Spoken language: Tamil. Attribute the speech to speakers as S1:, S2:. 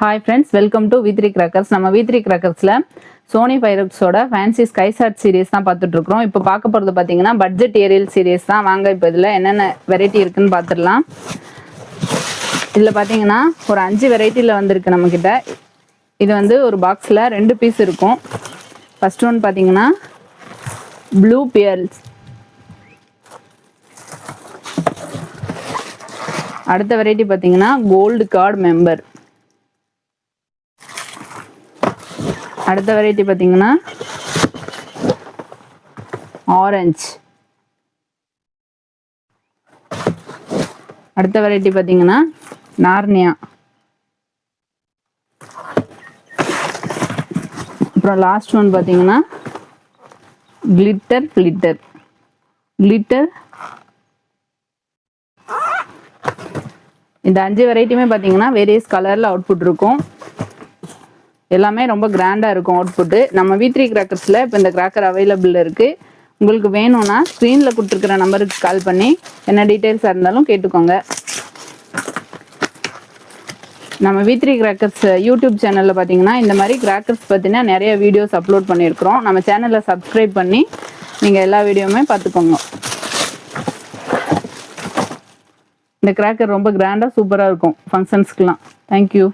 S1: Hi friends, welcome to V3 Crackers. நம்ம V3 Crackersல Sony Pyrex-ஓட Fancy Sky Shot series தான் பார்த்துட்டு இருக்கோம். இப்போ பார்க்க போறது பாத்தீங்கன்னா பட்ஜெட் ஏரியல் சீரிஸ் தான். வாங்க இப்போ இதுல என்னென்ன வெரைட்டி இருக்குன்னு பார்த்துடலாம். இதுல பாத்தீங்கன்னா ஒரு 5 வெரைட்டில வந்திருக்கு நம்ம கிட்ட. இது வந்து ஒரு பாக்ஸ்ல 2 பீஸ் இருக்கும். ஃபர்ஸ்ட் ஒன் பாத்தீங்கன்னா ப்ளூ பியர்ஸ். அடுத்த வெரைட்டி பாத்தீங்கன்னா கோல்டு கார்டு மெம்பர். அடுத்த வெரைட்டி பாத்தீங்கன்னா ஆரஞ்சு. அடுத்த வெரைட்டி பாத்தீங்கன்னா நார்னியா. அப்புறம் லாஸ்ட் ஒன் பாத்தீங்கன்னா கிளிட்டர் ஃபிளிட்டர். கிளிட்டர் இந்த 5 வெரைட்டியுமே பாத்தீங்கன்னா வேரியஸ் கலர்ல அவுட்புட் இருக்கும். எல்லாமே ரொம்ப கிராண்டா இருக்கும் அவுட்புட். நம்ம V3 கிராக்கர்ஸ்ல இப்போ இந்த கிராக்கர் அவைலபிள் இருக்கு. உங்களுக்கு வேணும்னா ஸ்க்ரீன்ல கொடுத்துருக்கிற நம்பருக்கு கால் பண்ணி என்ன டீட்டெயில்ஸாக இருந்தாலும் கேட்டுக்கோங்க. நம்ம V3 கிராக்கர்ஸ் யூடியூப் சேனலில் பார்த்தீங்கன்னா இந்த மாதிரி கிராக்கர்ஸ் பற்றினா நிறைய வீடியோஸ் அப்லோட் பண்ணியிருக்கிறோம். நம்ம சேனலை சப்ஸ்கிரைப் பண்ணி நீங்கள் எல்லா வீடியோவுமே பார்த்துக்கோங்க. இந்த கிராக்கர் ரொம்ப கிராண்டாக சூப்பராக இருக்கும் ஃபங்க்ஷன்ஸ்க்குலாம். தேங்க்யூ.